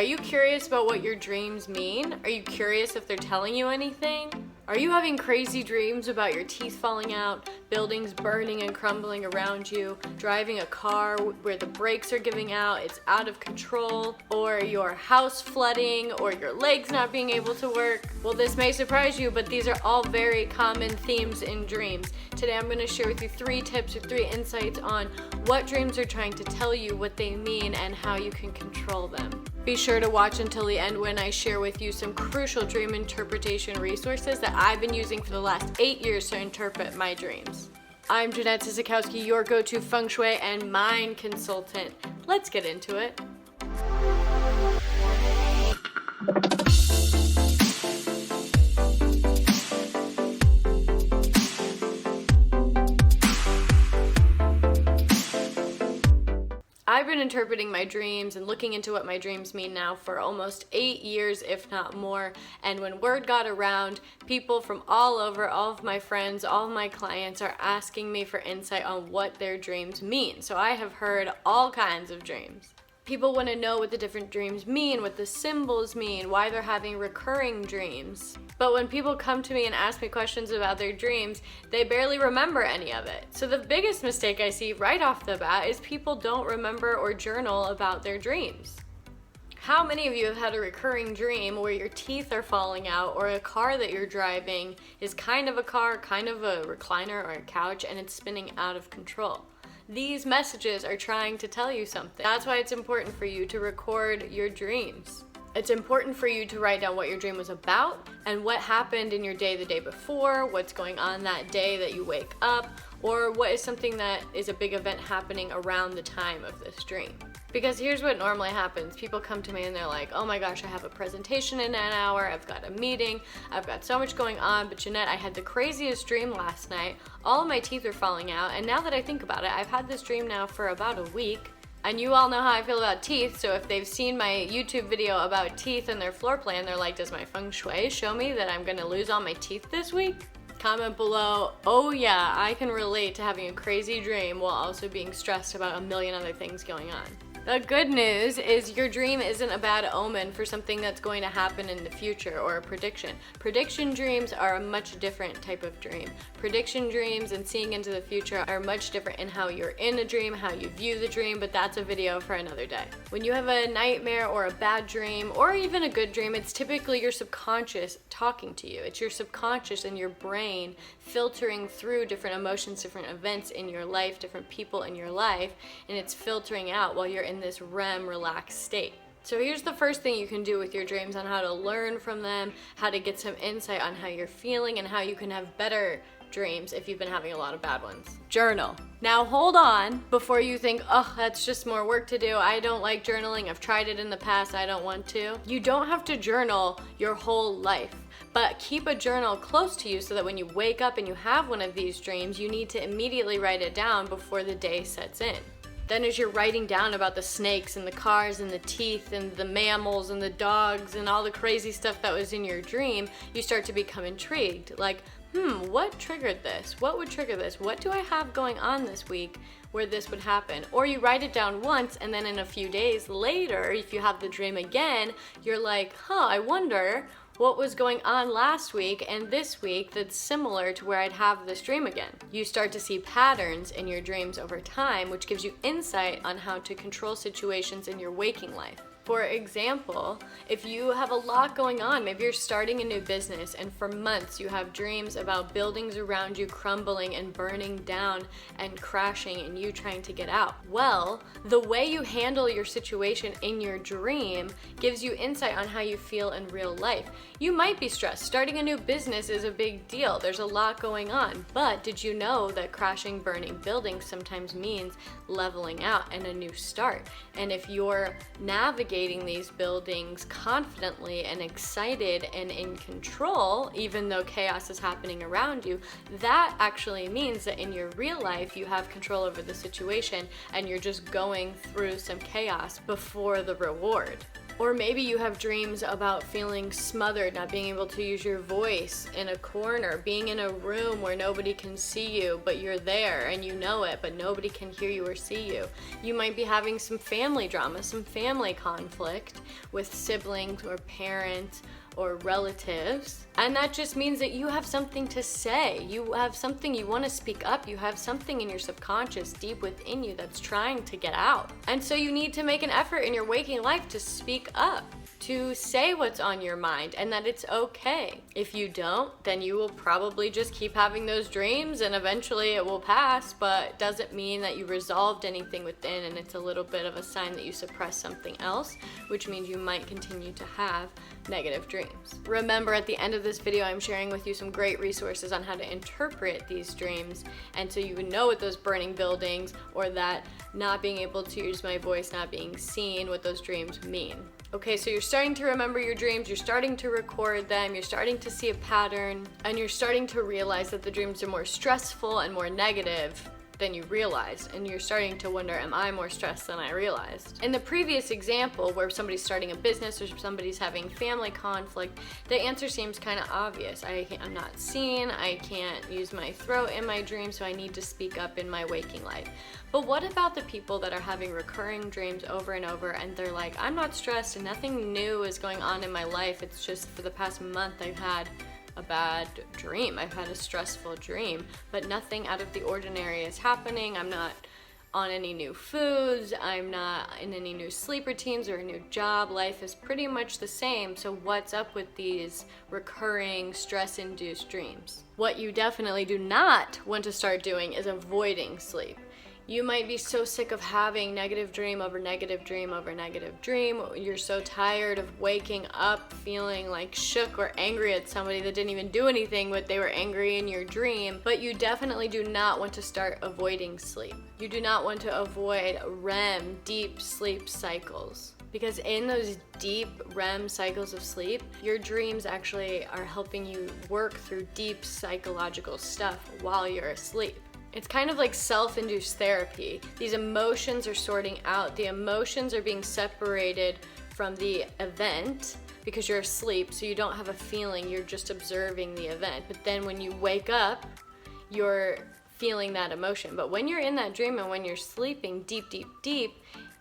Are you curious about what your dreams mean? Are you curious if they're telling you anything? Are you having crazy dreams about your teeth falling out, buildings burning and crumbling around you, driving a car where the brakes are giving out, it's out of control, or your house flooding, or your legs not being able to work? Well, this may surprise you, but these are all very common themes in dreams. Today I'm going to share with you 3 tips or 3 insights on what dreams are trying to tell you, what they mean, and how you can control them. Be sure to watch until the end when I share with you some crucial dream interpretation resources that I've been using for the last 8 years to interpret my dreams. I'm Jeanette Sisakowski, your go-to feng shui and mind consultant. Let's get into it. I've been interpreting my dreams and looking into what my dreams mean now for almost 8 years, if not more. And when word got around, people from all over, all of my friends, all of my clients are asking me for insight on what their dreams mean. So I have heard all kinds of dreams. People want to know what the different dreams mean, what the symbols mean, why they're having recurring dreams. But when people come to me and ask me questions about their dreams, they barely remember any of it. So the biggest mistake I see right off the bat is people don't remember or journal about their dreams. How many of you have had a recurring dream where your teeth are falling out, or a car that you're driving is kind of a car, kind of a recliner or a couch, and it's spinning out of control? These messages are trying to tell you something. That's why it's important for you to record your dreams. It's important for you to write down what your dream was about and what happened in your day the day before, what's going on that day that you wake up, or what is something that is a big event happening around the time of this dream. Because here's what normally happens. People come to me and they're like, oh my gosh, I have a presentation in an hour, I've got a meeting, I've got so much going on, but Jeanette, I had the craziest dream last night, all of my teeth are falling out, and now that I think about it, I've had this dream now for about a week. And you all know how I feel about teeth, so if they've seen my YouTube video about teeth and their floor plan, they're like, does my feng shui show me that I'm gonna lose all my teeth this week? Comment below, oh yeah, I can relate to having a crazy dream while also being stressed about a million other things going on. The good news is your dream isn't a bad omen for something that's going to happen in the future, or a prediction. Prediction dreams are a much different type of dream. Prediction dreams and seeing into the future are much different in how you're in a dream, how you view the dream, but that's a video for another day. When you have a nightmare or a bad dream, or even a good dream, it's typically your subconscious talking to you. It's your subconscious and your brain filtering through different emotions, different events in your life, different people in your life, and it's filtering out while you're in this REM relaxed state. So here's the first thing you can do with your dreams on how to learn from them, how to get some insight on how you're feeling, and how you can have better dreams if you've been having a lot of bad ones. Journal. Now hold on before you think, oh, that's just more work to do. I don't like journaling. I've tried it in the past. I don't want to. You don't have to journal your whole life, but keep a journal close to you so that when you wake up and you have one of these dreams, you need to immediately write it down before the day sets in. Then as you're writing down about the snakes and the cars and the teeth and the mammals and the dogs and all the crazy stuff that was in your dream, you start to become intrigued. Like, what triggered this? What would trigger this? What do I have going on this week where this would happen? Or you write it down once, and then in a few days later, if you have the dream again, you're like, I wonder what was going on last week and this week that's similar to where I'd have this dream again. You start to see patterns in your dreams over time, which gives you insight on how to control situations in your waking life. For example, if you have a lot going on, maybe you're starting a new business and for months you have dreams about buildings around you crumbling and burning down and crashing and you trying to get out. Well, the way you handle your situation in your dream gives you insight on how you feel in real life. You might be stressed. Starting a new business is a big deal. There's a lot going on. But did you know that crashing, burning buildings sometimes means leveling out and a new start? And if you're navigating these buildings confidently and excited and in control, even though chaos is happening around you, that actually means that in your real life you have control over the situation and you're just going through some chaos before the reward. Or maybe you have dreams about feeling smothered, not being able to use your voice, in a corner, being in a room where nobody can see you, but you're there and you know it, but nobody can hear you or see you. You might be having some family drama, some family conflict with siblings or parents or relatives, and that just means that you have something to say. You have something you want to speak up. You have something in your subconscious deep within you that's trying to get out. And so you need to make an effort in your waking life to speak up, to say what's on your mind, and that it's okay. If you don't, then you will probably just keep having those dreams and eventually it will pass, but it doesn't mean that you resolved anything within, and it's a little bit of a sign that you suppress something else, which means you might continue to have negative dreams. Remember, at the end of this video, I'm sharing with you some great resources on how to interpret these dreams, and so you would know what those burning buildings or that not being able to use my voice, not being seen, what those dreams mean. Okay, so you're starting to remember your dreams, you're starting to record them, you're starting to see a pattern, and you're starting to realize that the dreams are more stressful and more negative than you realized, and you're starting to wonder, am I more stressed than I realized? In the previous example where somebody's starting a business or somebody's having family conflict, the answer seems kind of obvious. I'm not seen, I can't use my throat in my dream, so I need to speak up in my waking life. But what about the people that are having recurring dreams over and over, and they're like, I'm not stressed and nothing new is going on in my life, it's just for the past month I've had a bad dream, I've had a stressful dream, but nothing out of the ordinary is happening. I'm not on any new foods, I'm not in any new sleep routines or a new job, life is pretty much the same, so what's up with these recurring stress-induced dreams? What you definitely do not want to start doing is avoiding sleep. You might be so sick of having negative dream over negative dream over negative dream. You're so tired of waking up feeling like shook or angry at somebody that didn't even do anything, but they were angry in your dream. But you definitely do not want to start avoiding sleep. You do not want to avoid REM, deep sleep cycles. Because in those deep REM cycles of sleep, your dreams actually are helping you work through deep psychological stuff while you're asleep. It's kind of like self-induced therapy. These emotions are sorting out. The emotions are being separated from the event because you're asleep, so you don't have a feeling, you're just observing the event. But then when you wake up, you're feeling that emotion. But when you're in that dream and when you're sleeping deep, deep, deep,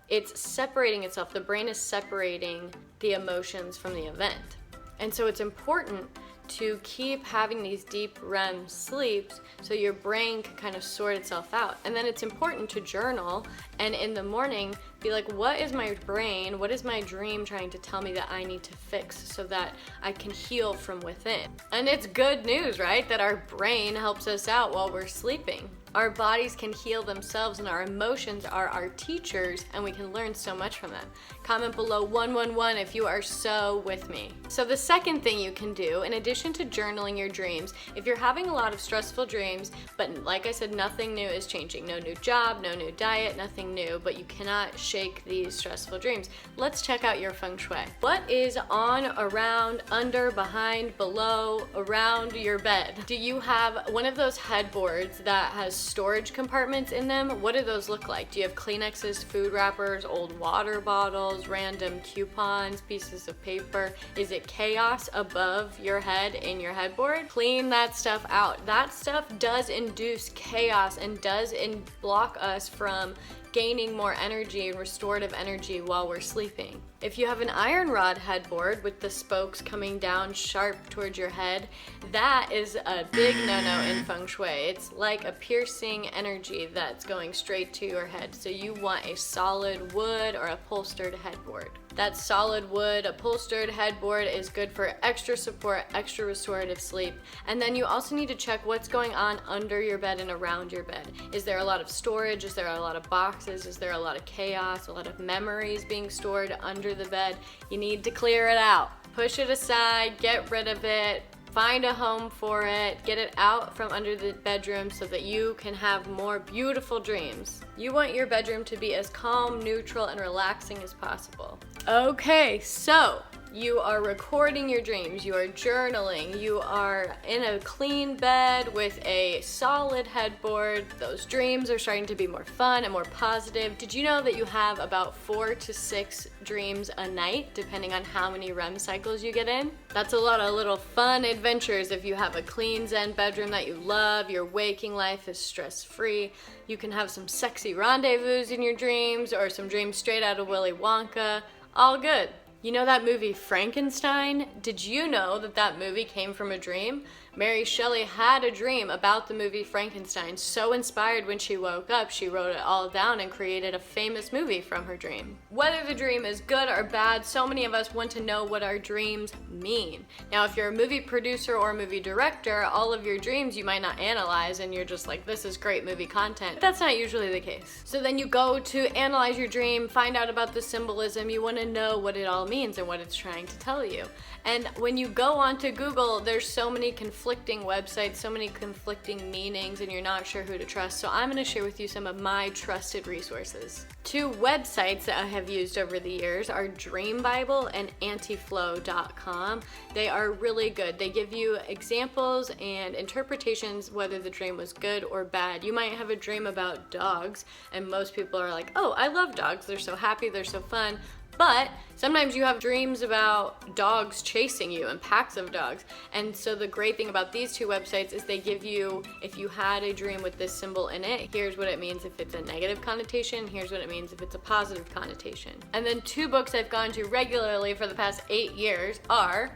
it's separating itself. The brain is separating the emotions from the event. And so it's important to keep having these deep REM sleeps so your brain can kind of sort itself out. And then it's important to journal and in the morning be like, what is my brain, what is my dream trying to tell me that I need to fix so that I can heal from within? And it's good news, right? That our brain helps us out while we're sleeping. Our bodies can heal themselves and our emotions are our teachers and we can learn so much from them. Comment below 111 if you are so with me. So the second thing you can do, in addition to journaling your dreams, if you're having a lot of stressful dreams, but like I said, nothing new is changing, no new job, no new diet, nothing new, but you cannot shake these stressful dreams, let's check out your feng shui. What is on, around, under, behind, below, around your bed? Do you have one of those headboards that has storage compartments in them? What do those look like? Do you have Kleenexes, food wrappers, old water bottles, random coupons, pieces of paper? Is it chaos above your head in your headboard? Clean that stuff out. That stuff does induce chaos and does block us from gaining more energy and restorative energy while we're sleeping. If you have an iron rod headboard with the spokes coming down sharp towards your head, that is a big no-no in feng shui. It's like a piercing energy that's going straight to your head. So you want a solid wood or upholstered headboard. That solid wood upholstered headboard is good for extra support, extra restorative sleep. And then you also need to check what's going on under your bed and around your bed. Is there a lot of storage? Is there a lot of boxes? Is there a lot of chaos? A lot of memories being stored under the bed? You need to clear it out. Push it aside, get rid of it, find a home for it, get it out from under the bedroom so that you can have more beautiful dreams. You want your bedroom to be as calm, neutral, and relaxing as possible. Okay, so You are recording your dreams, you are journaling, you are in a clean bed with a solid headboard. Those dreams are starting to be more fun and more positive. Did you know that you have about 4 to 6 dreams a night, depending on how many REM cycles you get in? That's a lot of little fun adventures if you have a clean zen bedroom that you love, your waking life is stress-free. You can have some sexy rendezvous in your dreams or some dreams straight out of Willy Wonka. All good. You know that movie Frankenstein? Did you know that that movie came from a dream? Mary Shelley had a dream about the movie Frankenstein. So inspired when she woke up, she wrote it all down and created a famous movie from her dream. Whether the dream is good or bad, so many of us want to know what our dreams mean. Now, if you're a movie producer or a movie director, all of your dreams you might not analyze and you're just like, this is great movie content. But that's not usually the case. So then you go to analyze your dream, find out about the symbolism, you want to know what it all means and what it's trying to tell you. And when you go onto Google, there's so many conflicting websites, so many conflicting meanings, and you're not sure who to trust. So I'm going to share with you some of my trusted resources. 2 websites that I have used over the years are Dream Bible and antiflow.com. They are really good. They give you examples and interpretations whether the dream was good or bad. You might have a dream about dogs, and most people are like, oh, I love dogs. They're so happy, they're so fun. But sometimes you have dreams about dogs chasing you and packs of dogs. And so the great thing about these 2 websites is they give you, if you had a dream with this symbol in it, here's what it means if it's a negative connotation, here's what it means if it's a positive connotation. And then 2 books I've gone to regularly for the past 8 years are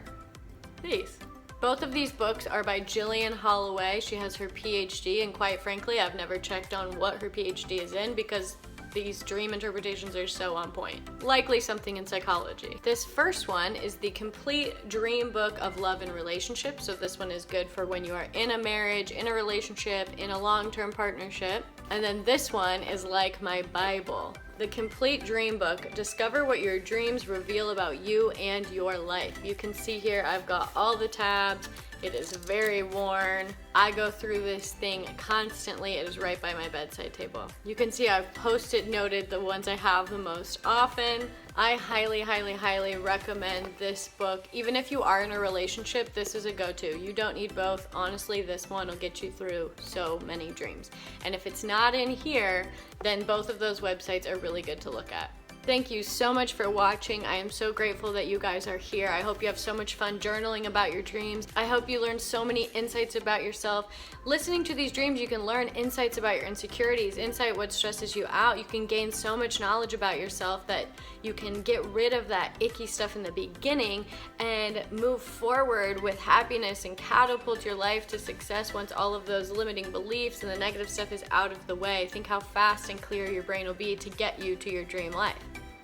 these. Both of these books are by Jillian Holloway. She has her PhD, and quite frankly, I've never checked on what her PhD is in because these dream interpretations are so on point. Likely something in psychology. This first one is the complete dream book of love and relationships. So this one is good for when you are in a marriage, in a relationship, in a long-term partnership. And then this one is like my Bible. The complete dream book. Discover what your dreams reveal about you and your life. You can see here I've got all the tabs. It is very worn. I go through this thing constantly. It is right by my bedside table. You can see I've post-it noted the ones I have the most often. I highly, highly, highly recommend this book. Even if you are in a relationship, this is a go-to. You don't need both. Honestly, this one will get you through so many dreams. And if it's not in here, then both of those websites are really good to look at. Thank you so much for watching. I am so grateful that you guys are here. I hope you have so much fun journaling about your dreams. I hope you learned so many insights about yourself. Listening to these dreams, you can learn insights about your insecurities, insight what stresses you out. You can gain so much knowledge about yourself that you can get rid of that icky stuff in the beginning and move forward with happiness and catapult your life to success once all of those limiting beliefs and the negative stuff is out of the way. Think how fast and clear your brain will be to get you to your dream life.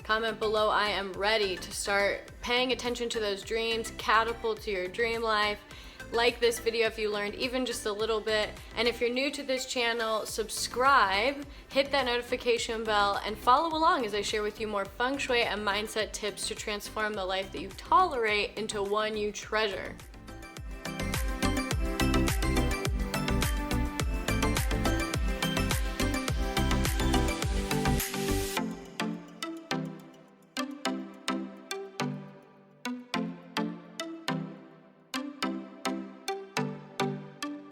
Comment below, I am ready to start paying attention to those dreams, catapult to your dream life. Like this video if you learned even just a little bit. And if you're new to this channel, subscribe, hit that notification bell, and follow along as I share with you more feng shui and mindset tips to transform the life that you tolerate into one you treasure.